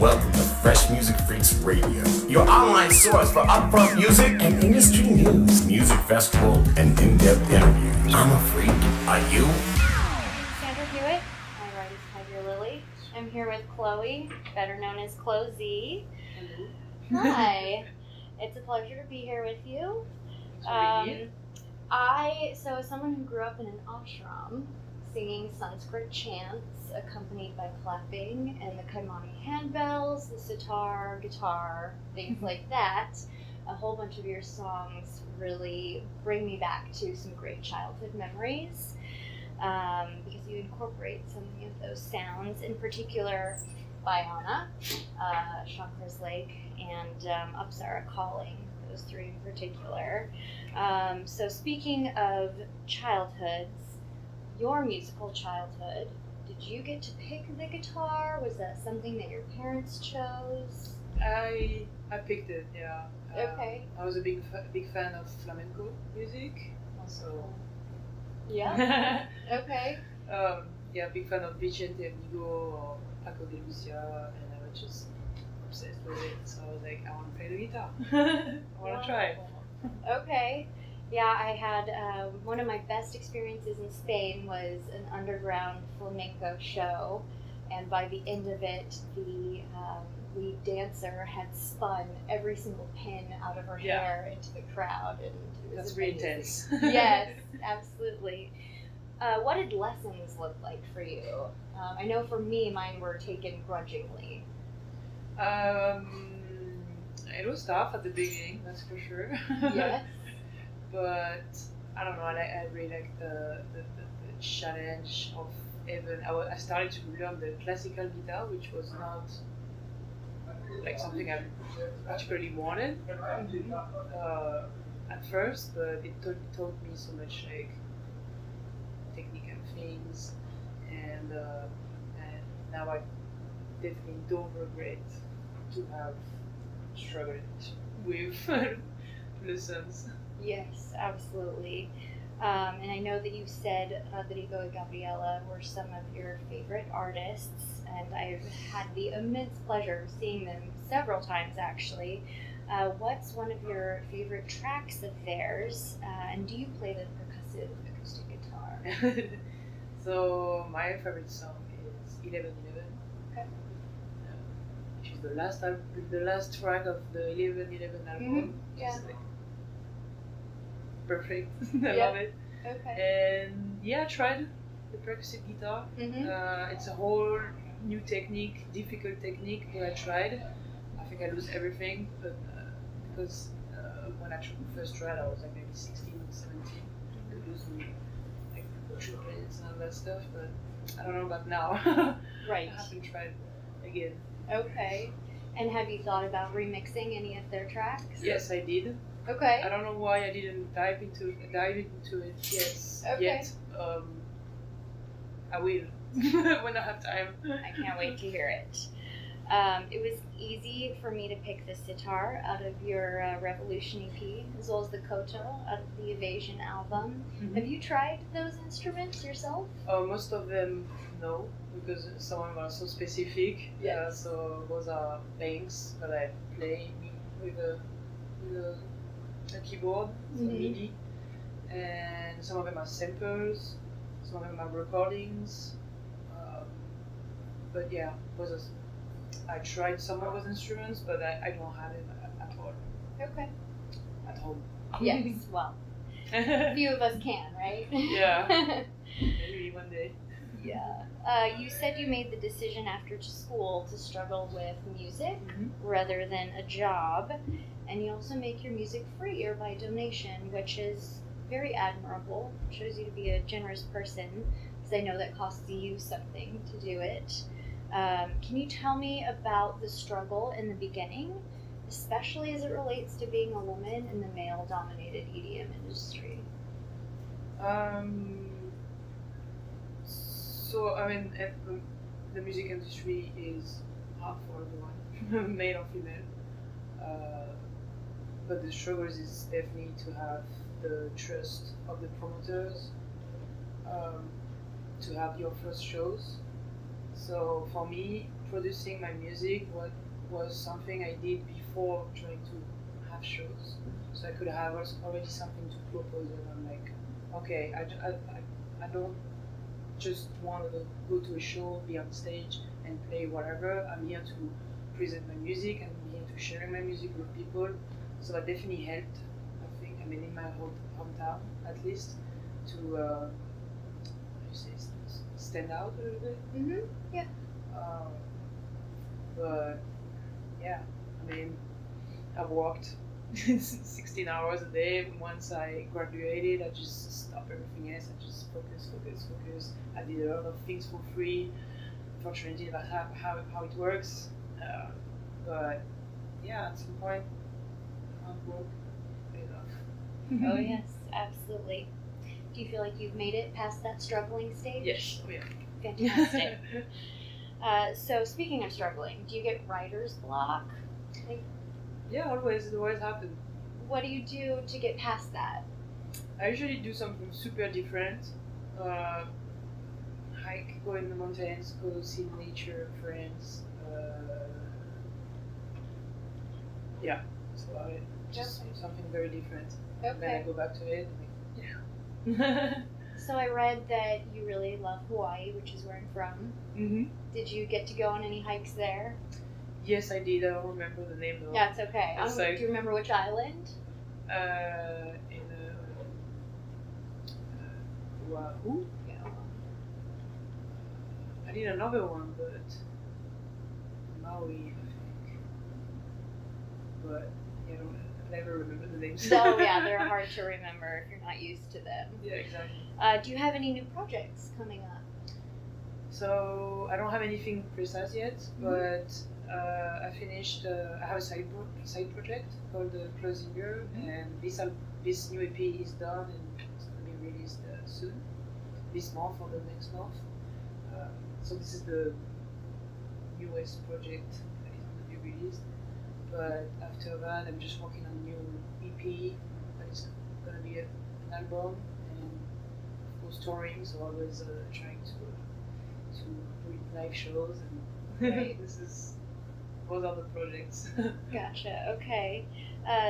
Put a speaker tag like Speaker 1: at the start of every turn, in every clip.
Speaker 1: Welcome to Fresh Music Freaks Radio, your online source for upfront music and industry news, music festival, and in-depth interviews. I'm a freak. Are you?
Speaker 2: Sandra Hewitt. My write is Tigerlily. I'm here with Chloe, better known as CloZee. Hi. It's a pleasure to be here with you. So as someone who grew up in an ashram, singing Sanskrit chants accompanied by clapping and the kaimani handbells, the sitar, guitar, things like that, a whole bunch of your songs really bring me back to some great childhood memories because you incorporate so many of those sounds, in particular Bayana, Shankar's Lake, and Apsara Calling, those three in particular. So speaking of childhoods, your musical childhood, did you get to pick the guitar? Was that something that your parents chose?
Speaker 3: I picked it, yeah.
Speaker 2: Okay.
Speaker 3: I was a big fan of flamenco music, so
Speaker 2: yeah. Okay.
Speaker 3: Big fan of Vicente Amigo or Paco de Lucia, and I was just obsessed with it. So I was like, I want to play the guitar. I want to try.
Speaker 2: Okay. Yeah, I had one of my best experiences in Spain was an underground flamenco show, and by the end of it, the lead dancer had spun every single pin out of her hair into the crowd, and it was
Speaker 3: That's really intense.
Speaker 2: Yes, absolutely. What did lessons look like for you? I know for me, mine were taken grudgingly.
Speaker 3: It was tough at the beginning, that's for sure.
Speaker 2: Yes.
Speaker 3: But I don't know, I really like the challenge of even. I started to learn the classical guitar, which was not like something I particularly wanted at first, but it taught me so much like technical things, and now I definitely don't regret to have struggled with lessons.
Speaker 2: Yes, absolutely. And I know that you said Rodrigo and Gabriela were some of your favorite artists, and I've had the immense pleasure of seeing them several times actually. What's one of your favorite tracks of theirs, and do you play the percussive acoustic guitar?
Speaker 3: So my favorite song is 1111.
Speaker 2: Okay.
Speaker 3: Which is the last track of the 1111 album.
Speaker 2: Mm-hmm. Yeah.
Speaker 3: Perfect. I love it.
Speaker 2: Okay.
Speaker 3: And yeah, I tried the percussive guitar.
Speaker 2: Mm-hmm.
Speaker 3: It's a whole new technique, difficult technique, but I tried. I think I lose everything, but because when I first tried, I was like maybe 16 or 17. I could lose me like triplets and all that stuff, but I don't know about now.
Speaker 2: Right.
Speaker 3: I haven't tried again.
Speaker 2: Okay. And have you thought about remixing any of their tracks?
Speaker 3: Yes, I did.
Speaker 2: Okay.
Speaker 3: I don't know why I didn't dive into it yet. I will when I have time.
Speaker 2: I can't wait to hear it. It was easy for me to pick the sitar out of your Revolution EP, as well as the koto out of the Evasion album.
Speaker 3: Mm-hmm.
Speaker 2: Have you tried those instruments yourself?
Speaker 3: Most of them, no, because some of them are so specific.
Speaker 2: Yeah.
Speaker 3: So those are banks that I play with a keyboard, so
Speaker 2: Mm-hmm.
Speaker 3: MIDI, and some of them are samples, some of them are recordings. But yeah, I tried some of those instruments, but I don't have it at all.
Speaker 2: Okay.
Speaker 3: At home.
Speaker 2: Yes, well, a few of us can, right?
Speaker 3: Yeah. Maybe one day.
Speaker 2: Yeah. You said you made the decision after school to struggle with music rather than a job, and you also make your music free or by donation, which is very admirable. Shows you to be a generous person, because I know that costs you something to do it. Can you tell me about the struggle in the beginning, especially as it relates to being a woman in the male-dominated EDM industry?
Speaker 3: So, I mean, the music industry is hard for everyone, male or female. But the struggle is definitely to have the trust of the promoters, to have your first shows. So for me, producing my music was something I did before trying to have shows, so I could have already something to propose. And I'm like, okay, I don't just want to go to a show, be on stage, and play whatever. I'm here to present my music, and I'm here to share my music with people. So that definitely helped. I think, I mean, in my hometown at least, to how you say, stand out a little bit.
Speaker 2: Yeah.
Speaker 3: But yeah, I mean, I've worked 16 hours a day. Once I graduated, I just stopped everything else. I just focus. I did a lot of things for free. Unfortunately, that's how it works. But yeah, at some point, hard work paid off.
Speaker 2: Oh yes, absolutely. Do you feel like you've made it past that struggling stage?
Speaker 3: Yes. Oh yeah.
Speaker 2: Fantastic. So speaking of struggling, do you get writer's block? Like,
Speaker 3: Yeah, it always happens.
Speaker 2: what do you do to get past that?
Speaker 3: I usually do something super different. Hike, go in the mountains, go see nature, friends. Yeah, that's about it. Just
Speaker 2: Okay.
Speaker 3: something very different. And then I
Speaker 2: Okay.
Speaker 3: go back to it. And yeah.
Speaker 2: So I read that you really love Hawaii, which is where I'm from.
Speaker 3: Mm-hmm.
Speaker 2: Did you get to go on any hikes there?
Speaker 3: Yes, I did. I don't remember the name though.
Speaker 2: Yeah, it's okay.
Speaker 3: It's like-
Speaker 2: Do you remember which island?
Speaker 3: In Oahu.
Speaker 2: Yeah.
Speaker 3: I did another one, but Maui, I think. But yeah, I never remember the names.
Speaker 2: So yeah, they're hard to remember if you're not used to them.
Speaker 3: Yeah, exactly.
Speaker 2: Do you have any new projects coming up?
Speaker 3: So I don't have anything precise yet, but I finished. I have a side project called CloZee, and this new EP is done and it's going to be released soon, this month or the next month. So this is the newest project that is going to be released. But after that, I'm just working on a new EP that is going to be an album, and of course touring. So always trying to do live shows, and
Speaker 2: Right.
Speaker 3: those are the projects.
Speaker 2: Gotcha. Okay.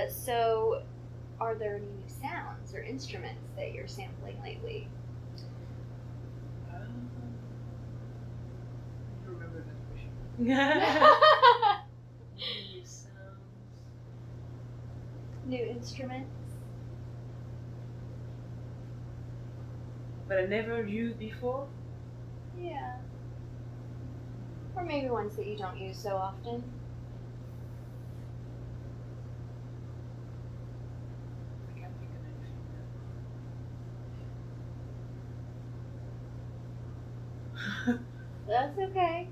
Speaker 2: So, are there any new sounds or instruments that you're sampling lately?
Speaker 3: I don't remember that question. New sounds.
Speaker 2: New instruments?
Speaker 3: But I never used before.
Speaker 2: Yeah. Or maybe ones that you don't use so often.
Speaker 3: I can't think of anything.
Speaker 2: That's okay.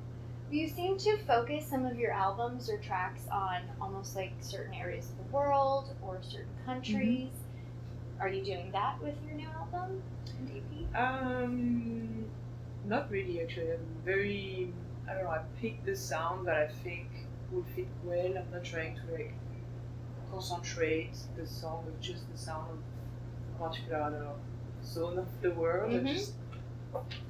Speaker 2: You seem to focus some of your albums or tracks on almost like certain areas of the world or certain countries. Are you doing that with your new album and EP?
Speaker 3: Not really actually. I don't know, I picked the sound that I think would fit well. I'm not trying to like concentrate the song with just the sound of a particular, I don't know, zone of the world. I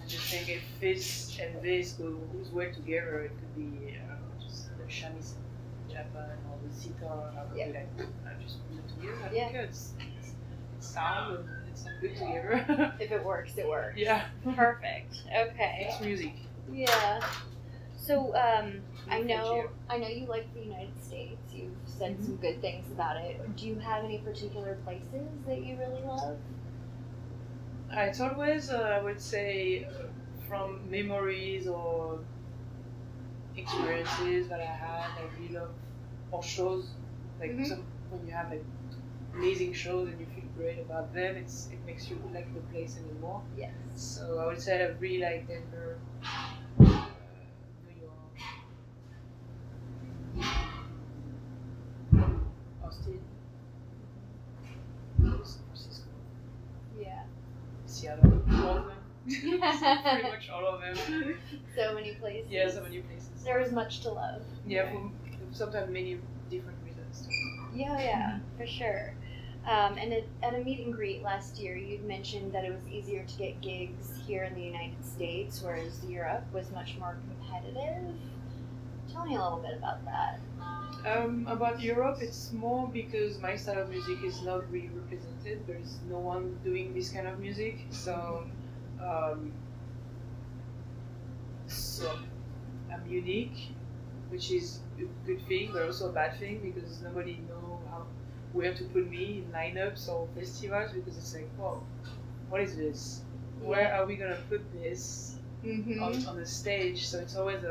Speaker 3: just think if this and this goes well together, it could be just the shamisen in Japan or the sitar. I would be like, I just put it together. I think it's sound and it's good together.
Speaker 2: If it works, it works.
Speaker 3: Yeah.
Speaker 2: Perfect. Okay.
Speaker 3: It's music.
Speaker 2: Yeah. So I know
Speaker 3: Frontier.
Speaker 2: you like the United States. You've said some good things about it. Do you have any particular places that you really love?
Speaker 3: It's always, I would say, from memories or experiences that I had. I really love, or shows, like some, when you have like amazing shows and you feel great about them, it makes you like the place even more.
Speaker 2: Yes.
Speaker 3: So I would say I really like Denver, New York, Austin, San Francisco,
Speaker 2: Yeah.
Speaker 3: Seattle, all of them. Pretty much all of them.
Speaker 2: So many places.
Speaker 3: Yeah, so many places.
Speaker 2: There is much to love.
Speaker 3: Yeah, for sometimes many different reasons.
Speaker 2: Yeah, for sure. And at a meet and greet last year, you'd mentioned that it was easier to get gigs here in the United States, whereas Europe was much more competitive. Tell me a little bit about that.
Speaker 3: About Europe, it's more because my style of music is not really represented. There's no one doing this kind of music, so so I'm unique, which is a good thing, but also a bad thing because nobody know where to put me in lineups or festivals because it's like, oh, what is this? Where are we gonna put this on the stage? So it's always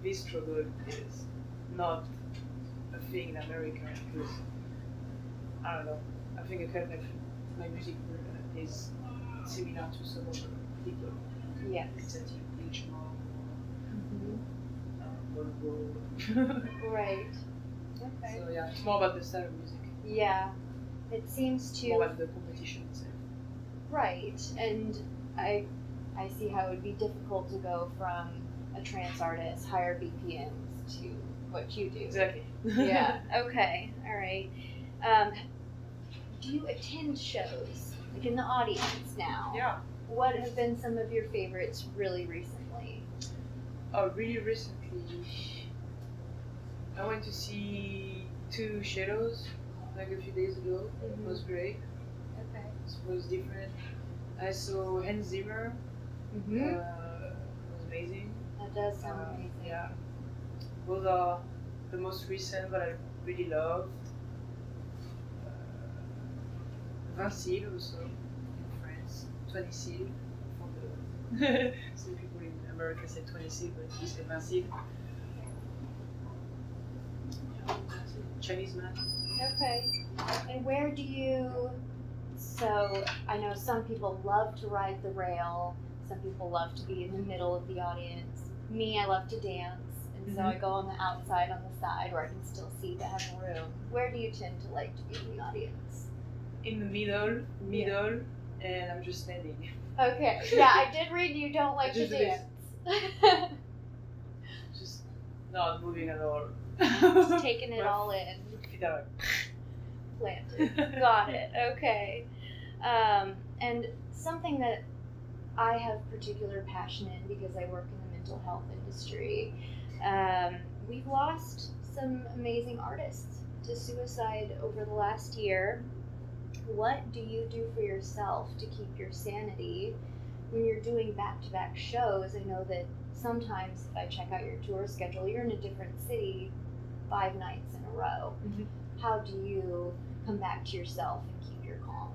Speaker 3: this struggle is not a thing in America because I don't know. I think a kind of my music is similar to some other people.
Speaker 2: Yes.
Speaker 3: It's a much more
Speaker 2: Right. Okay.
Speaker 3: So yeah, it's more about the style of music.
Speaker 2: Yeah. It seems to.
Speaker 3: More about the competition itself.
Speaker 2: Right. And I see how it would be difficult to go from a trance artist, higher BPMs, to what you do.
Speaker 3: Exactly.
Speaker 2: Yeah. Okay. All right. Do you attend shows, like in the audience now?
Speaker 3: Yeah.
Speaker 2: What have been some of your favorites really recently?
Speaker 3: Oh, really recently, I went to see 2 Shadows like a few days ago. It was great.
Speaker 2: Okay.
Speaker 3: It was different. I saw Hans Zimmer. It was amazing.
Speaker 2: That does sound amazing.
Speaker 3: Yeah. Those are the most recent that I really loved. Vincile also in France. 20 Cils for the some people in America say 20 Cils, but we say Vincile. Yeah, Chinese man.
Speaker 2: Okay. And where do you? So I know some people love to ride the rail. Some people love to be in the middle of the audience. Me, I love to dance, and so I go on the outside, on the side, where I can still see to have room. Where do you tend to like to be in the audience?
Speaker 3: In the middle, and I'm just standing.
Speaker 2: Okay. Yeah, I did read you don't like to
Speaker 3: Just
Speaker 2: dance.
Speaker 3: Just not moving at all.
Speaker 2: Just taking it all in.
Speaker 3: Feet are
Speaker 2: Planted. Got it. Okay. And something that I have particular passion in because I work in the mental health industry, we've lost some amazing artists to suicide over the last year. What do you do for yourself to keep your sanity when you're doing back-to-back shows? I know that sometimes if I check out your tour schedule, you're in a different city 5 nights in a row. How do you come back to yourself and keep your calm?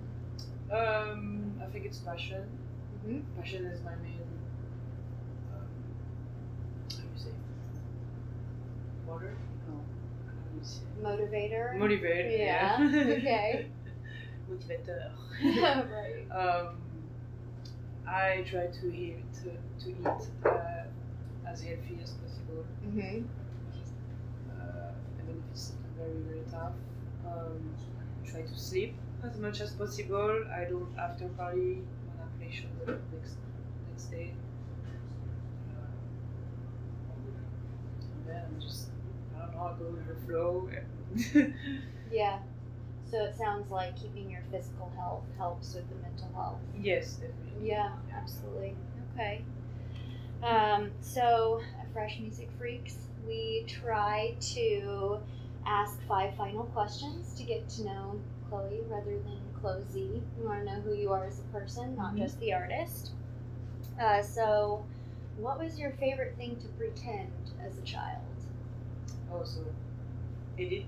Speaker 3: I think it's passion. Passion is my main, how do you say? Motor? No. How do you say?
Speaker 2: Motivator?
Speaker 3: Motivator.
Speaker 2: Yeah. Okay.
Speaker 3: Motivateur.
Speaker 2: Right.
Speaker 3: I try to eat as healthy as possible. Even if it's very, very tough. Try to sleep as much as possible. I don't after party when I play show the next day. And then I'm just, I don't know, I go with the flow.
Speaker 2: Yeah. So it sounds like keeping your physical health helps with the mental health.
Speaker 3: Yes, definitely.
Speaker 2: Yeah, absolutely. Okay. So at Fresh Music Freaks, we try to ask 5 final questions to get to know Chloe rather than CloZee. We want to know who you are as a person, not just the artist. So what was your favorite thing to pretend as a child?
Speaker 3: Oh, so edit.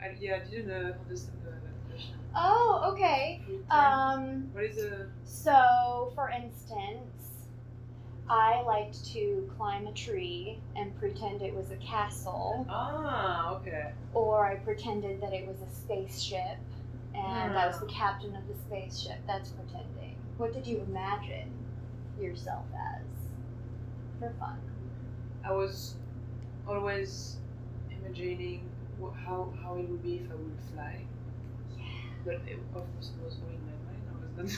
Speaker 3: I didn't understand the question.
Speaker 2: Oh, okay.
Speaker 3: What is a...
Speaker 2: So, for instance, I liked to climb a tree and pretend it was a castle.
Speaker 3: Ah, okay.
Speaker 2: Or I pretended that it was a spaceship and I was the captain of the spaceship. That's pretending. What did you imagine yourself as for fun?
Speaker 3: I was always imagining how it would be if I would fly.
Speaker 2: Yeah.
Speaker 3: But of course it was all in my mind. I was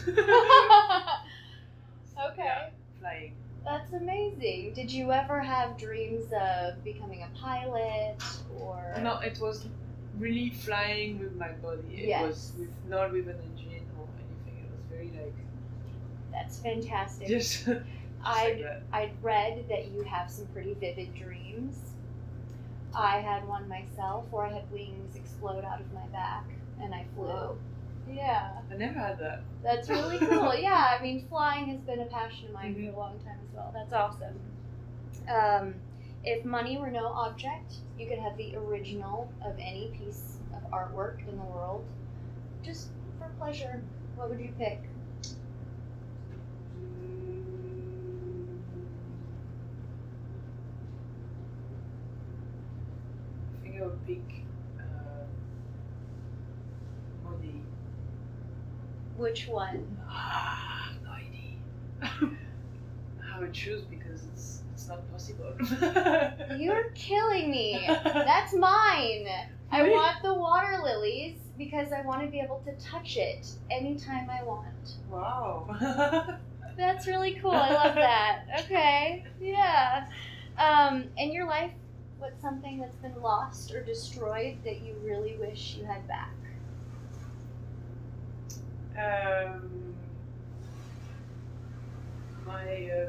Speaker 3: not.
Speaker 2: Okay.
Speaker 3: Flying.
Speaker 2: That's amazing. Did you ever have dreams of becoming a pilot or?
Speaker 3: No, it was really flying with my body. It was not with an engine or anything. It was very like.
Speaker 2: That's fantastic.
Speaker 3: Just
Speaker 2: I'd read that you have some pretty vivid dreams. I had one myself where I had wings explode out of my back and I flew.
Speaker 3: Wow.
Speaker 2: Yeah.
Speaker 3: I never had that.
Speaker 2: That's really cool. Yeah, I mean, flying has been a passion of mine for a long time as well. That's awesome. If money were no object, you could have the original of any piece of artwork in the world. Just for pleasure, what would you pick?
Speaker 3: I think I would pick Monet.
Speaker 2: Which one?
Speaker 3: No idea. I would choose because it's not possible.
Speaker 2: You're killing me. That's mine. I
Speaker 3: Really?
Speaker 2: want the water lilies because I want to be able to touch it anytime I want.
Speaker 3: Wow.
Speaker 2: That's really cool. I love that. Okay. Yeah. In your life, what's something that's been lost or destroyed that you really wish you had back?
Speaker 3: My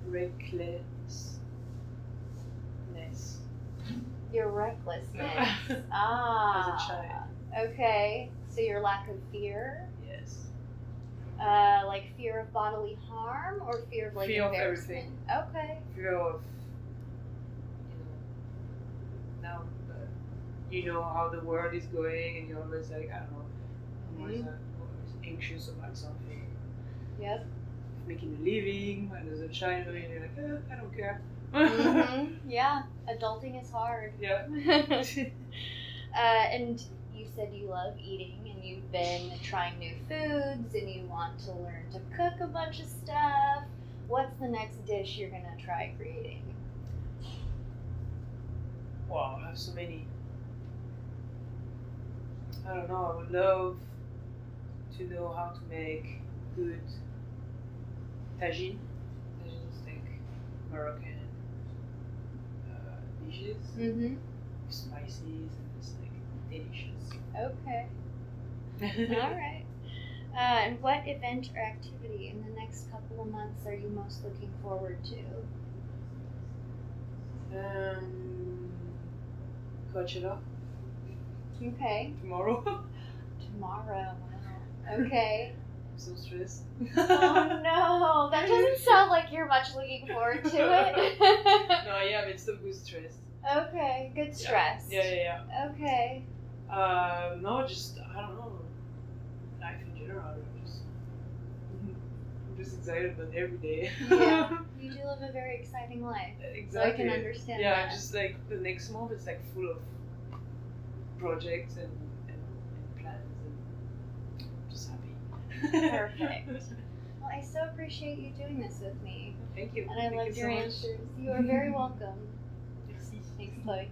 Speaker 3: recklessness.
Speaker 2: Your recklessness.
Speaker 3: As
Speaker 2: Ah.
Speaker 3: a child.
Speaker 2: Okay. So your lack of fear?
Speaker 3: Yes.
Speaker 2: Like fear of bodily harm or fear of like
Speaker 3: Fear of
Speaker 2: embarrassment? Okay.
Speaker 3: Fear of, now you know how the world is going and you're always like, I don't know, I'm always anxious about something.
Speaker 2: Yep.
Speaker 3: Making a living, and as a child, you're like, I don't care.
Speaker 2: Yeah, adulting is hard.
Speaker 3: Yeah.
Speaker 2: And you said you love eating and you've been trying new foods and you want to learn to cook a bunch of stuff. What's the next dish you're going to try creating?
Speaker 3: Wow, I have so many. I don't know, I would love to know how to make good tagine. Tagine is like Moroccan dishes
Speaker 2: Mm-hmm.
Speaker 3: with spices and it's like delicious.
Speaker 2: Okay. All right. And what event or activity in the next couple of months are you most looking forward to?
Speaker 3: Coachella
Speaker 2: Okay.
Speaker 3: tomorrow.
Speaker 2: Tomorrow. Wow. Okay.
Speaker 3: I'm so stressed.
Speaker 2: Oh no, that doesn't sound like you're much looking forward to it.
Speaker 3: No, yeah, but it's still good stress.
Speaker 2: Okay, good stress.
Speaker 3: Yeah.
Speaker 2: Okay.
Speaker 3: No, just I don't know. Life in general, I'm just excited about every day.
Speaker 2: Yeah, you do live a very exciting life.
Speaker 3: Exactly.
Speaker 2: So I can understand
Speaker 3: Yeah,
Speaker 2: that.
Speaker 3: just like the next month is like full of projects and plans and I'm just happy.
Speaker 2: Perfect. Well, I so appreciate you doing this with me.
Speaker 3: Thank you.
Speaker 2: And I
Speaker 3: Thank
Speaker 2: loved
Speaker 3: you
Speaker 2: your
Speaker 3: so much.
Speaker 2: answers. You are very welcome.
Speaker 3: Merci.
Speaker 2: Thanks, Chloe.